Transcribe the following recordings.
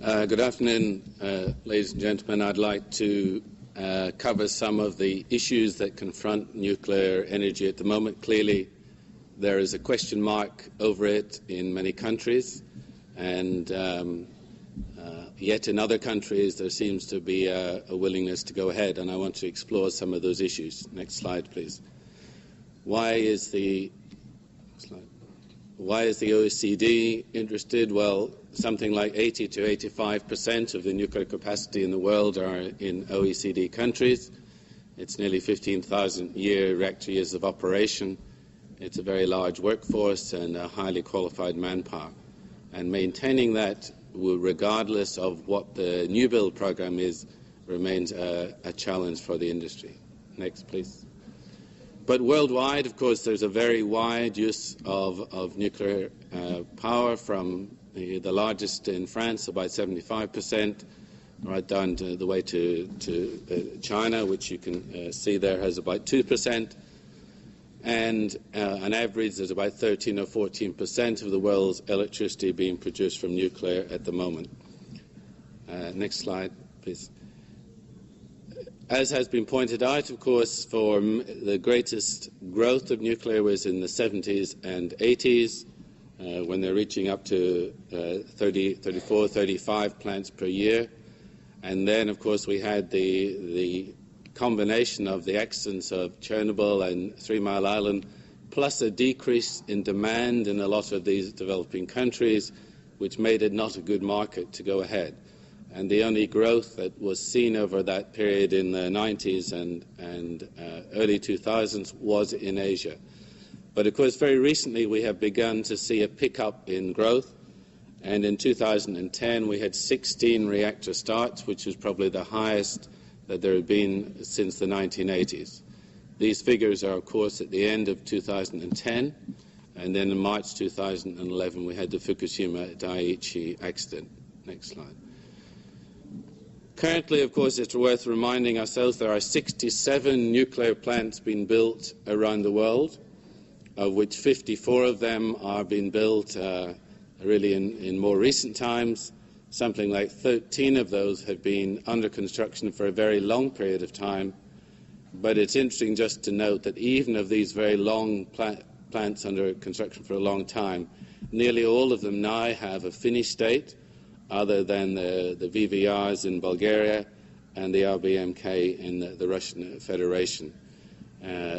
Good afternoon, ladies and gentlemen. I'd like to cover some of the issues that confront nuclear energy at the moment. Clearly, there is a question mark over it in many countries, and yet in other countries there seems to be a willingness to go ahead, and I want to explore some of those issues. Next slide, please. Why is the OECD interested? Well, something like 80 to 85% of the nuclear capacity in the world are in OECD countries. It's nearly 15,000-year reactor years of operation. It's a very large workforce and a highly qualified manpower. And maintaining that, regardless of what the new build program is, remains a challenge for the industry. Next, please. But worldwide, of course, there's a very wide use of nuclear power, from the largest in France, about 75%, right down to the way to China, which you can see there has about 2%. And on average, there's about 13 or 14% of the world's electricity being produced from nuclear at the moment. Next slide, please. As has been pointed out, of course, for the greatest growth of nuclear was in the 70s and 80s, when they're reaching up to 30, 34, 35 plants per year. And then, of course, we had the combination of the accidents of Chernobyl and 3 Mile Island, plus a decrease in demand in a lot of these developing countries, which made it not a good market to go ahead. And the only growth that was seen over that period in the 90s and early 2000s was in Asia. But, of course, very recently we have begun to see a pickup in growth. And in 2010 we had 16 reactor starts, which was probably the highest that there had been since the 1980s. These figures are, of course, at the end of 2010. And then in March 2011 we had the Fukushima Daiichi accident. Next slide. Currently, of course, it's worth reminding ourselves there are 67 nuclear plants being built around the world, of which 54 of them are being built really in more recent times. Something like 13 of those have been under construction for a very long period of time. But it's interesting just to note that even of these very long plants under construction for a long time, nearly all of them now have a finished state, other than the VVRs in Bulgaria and the RBMK in the Russian Federation.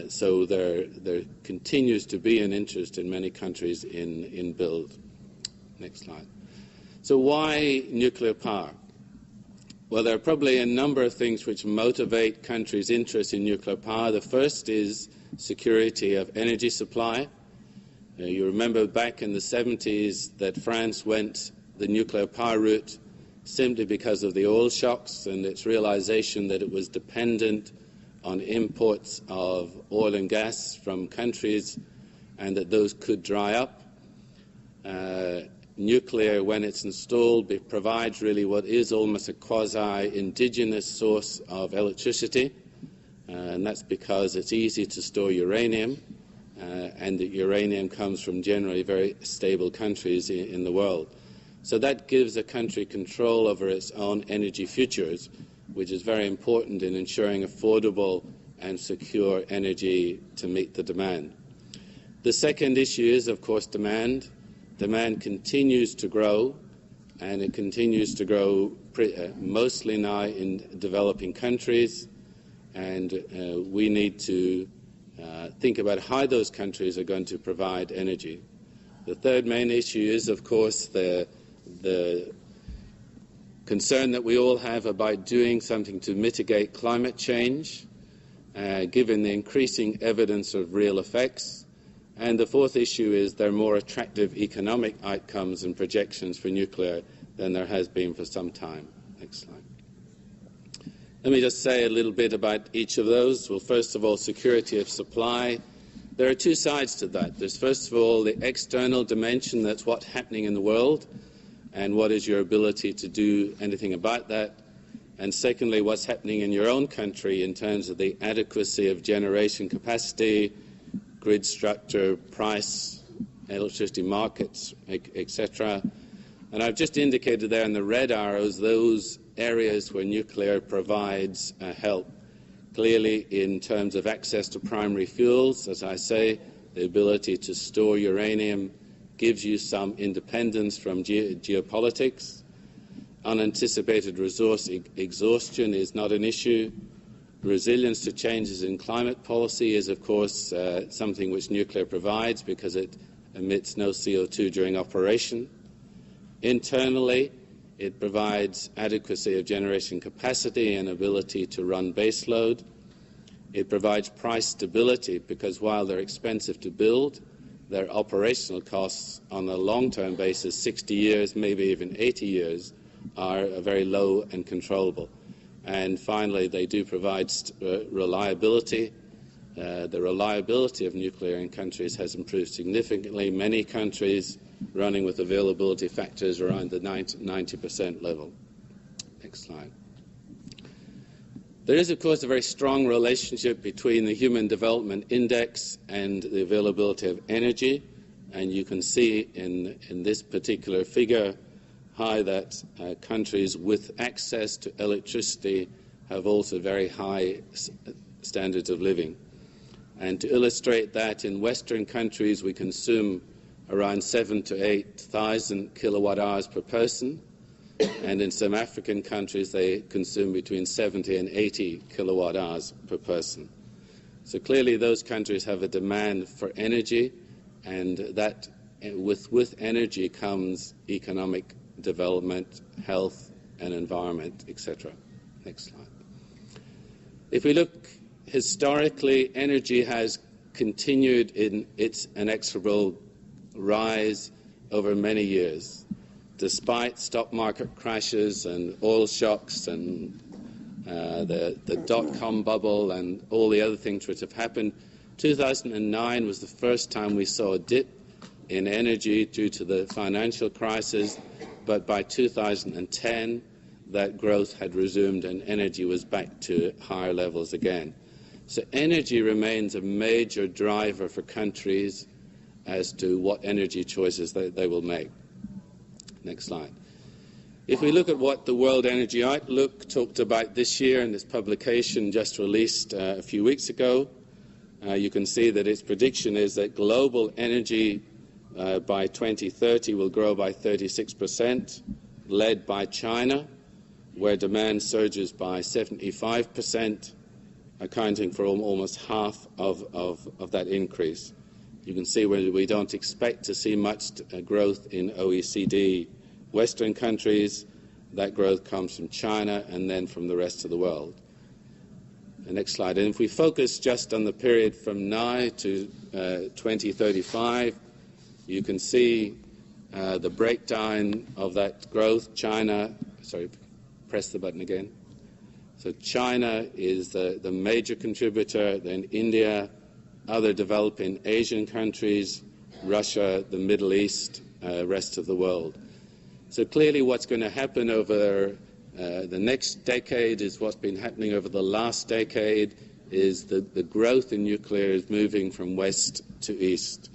So there continues to be an interest in many countries in build. Next slide. So why nuclear power? Well, there are probably a number of things which motivate countries' interest in nuclear power. The first is security of energy supply. You remember back in the 70s that France went the nuclear power route simply because of the oil shocks and its realization that it was dependent on imports of oil and gas from countries and that those could dry up. Nuclear, when it's installed, provides really what is almost a quasi-indigenous source of electricity, and that's because it's easy to store uranium, and the uranium comes from generally very stable countries in the world. So that gives a country control over its own energy futures, which is very important in ensuring affordable and secure energy to meet the demand. The second issue is, of course, demand. Demand continues to grow, and it continues to grow mostly now in developing countries, and we need to think about how those countries are going to provide energy. The third main issue is, of course, the concern that we all have about doing something to mitigate climate change, given the increasing evidence of real effects. And the fourth issue is there are more attractive economic outcomes and projections for nuclear than there has been for some time. Next slide. Let me just say a little bit about each of those. Well, first of all, security of supply. There are two sides to that. There's first of all the external dimension, that's what's happening in the world, and what is your ability to do anything about that. And secondly, what's happening in your own country in terms of the adequacy of generation capacity, grid structure, price, electricity markets, etc. And I've just indicated there in the red arrows those areas where nuclear provides help. Clearly, in terms of access to primary fuels, as I say, the ability to store uranium gives you some independence from geopolitics. Unanticipated resource exhaustion is not an issue. Resilience to changes in climate policy is, of course, something which nuclear provides because it emits no CO2 during operation. Internally, it provides adequacy of generation capacity and ability to run baseload. It provides price stability because while they're expensive to build, their operational costs on a long-term basis, 60 years, maybe even 80 years, are very low and controllable. And finally, they do provide reliability. The reliability of nuclear in countries has improved significantly. Many countries running with availability factors around the 90% level. Next slide. There is, of course, a very strong relationship between the Human Development Index and the availability of energy. And you can see in this particular figure how that countries with access to electricity have also very high standards of living. And to illustrate that, in Western countries we consume around 7,000 to 8,000 kilowatt hours per person, and in some African countries they consume between 70 and 80 kilowatt hours per person. So clearly those countries have a demand for energy, and that with energy comes economic development, health and environment, etc. Next slide. If we look historically, energy has continued in its inexorable rise over many years, despite stock market crashes and oil shocks and the dot-com bubble and all the other things which have happened. 2009 was the first time we saw a dip in energy due to the financial crisis, but by 2010 that growth had resumed and energy was back to higher levels again. So energy remains a major driver for countries as to what energy choices they will make. Next slide. If we look at what the World Energy Outlook talked about this year in this publication just released a few weeks ago, you can see that its prediction is that global energy by 2030 will grow by 36%, led by China, where demand surges by 75%, accounting for almost half of that increase. You can see where we don't expect to see much growth in OECD Western countries. That growth comes from China and then from the rest of the world. The next slide. And if we focus just on the period from now to 2035, you can see the breakdown of that growth. China, sorry, press the button again. So China is the major contributor, then India, other developing Asian countries, Russia, the Middle East, rest of the world. So clearly what's going to happen over the next decade is what's been happening over the last decade, is the growth in nuclear is moving from west to east.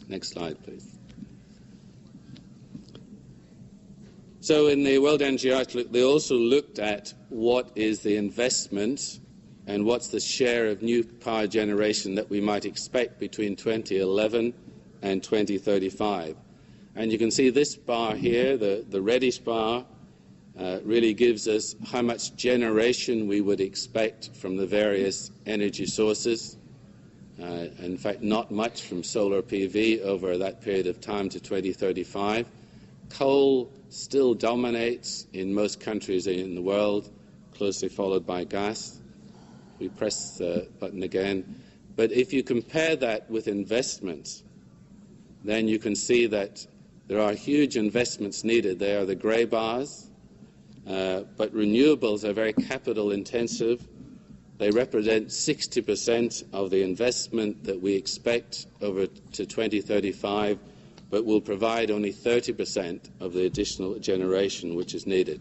Next slide, please. So in the World Energy Outlook, they also looked at what is the investment and what's the share of new power generation that we might expect between 2011 and 2035. And you can see this bar here, the reddish bar, really gives us how much generation we would expect from the various energy sources. In fact, not much from solar PV over that period of time to 2035. Coal still dominates in most countries in the world, closely followed by gas. We press the button again. But if you compare that with investments, then you can see that there are huge investments needed. They are the grey bars, but renewables are very capital intensive. They represent 60% of the investment that we expect over to 2035, but will provide only 30% of the additional generation which is needed.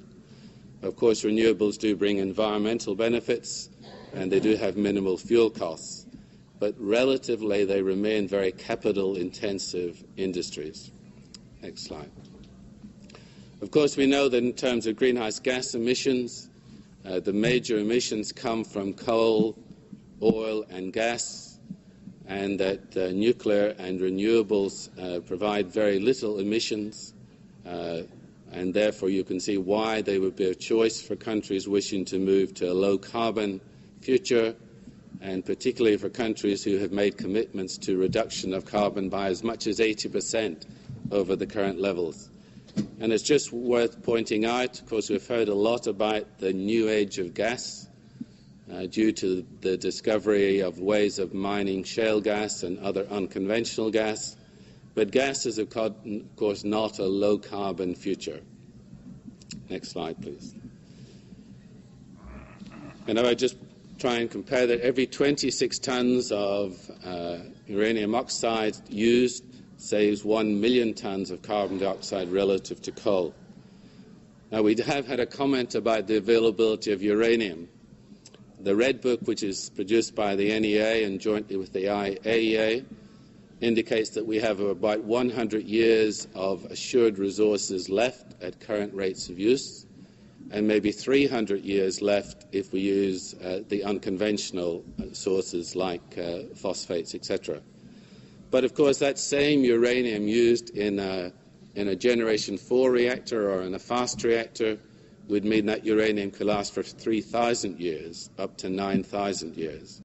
Of course, renewables do bring environmental benefits, and they do have minimal fuel costs, but relatively they remain very capital-intensive industries. Next slide. Of course, we know that in terms of greenhouse gas emissions, the major emissions come from coal, oil and gas, and that nuclear and renewables provide very little emissions, and therefore you can see why they would be a choice for countries wishing to move to a low-carbon future, and particularly for countries who have made commitments to reduction of carbon by as much as 80% over the current levels. And it's just worth pointing out, of course, we've heard a lot about the new age of gas due to the discovery of ways of mining shale gas and other unconventional gas. But gas is, of course, not a low-carbon future. Next slide, please. And now I just try and compare that every 26 tons of uranium oxide used saves 1 million tons of carbon dioxide relative to coal. Now, we have had a comment about the availability of uranium. The Red Book, which is produced by the NEA and jointly with the IAEA, indicates that we have about 100 years of assured resources left at current rates of use, and maybe 300 years left if we use the unconventional sources like phosphates, etc. But of course, that same uranium used in a Generation 4 reactor or in a fast reactor would mean that uranium could last for 3,000 years, up to 9,000 years.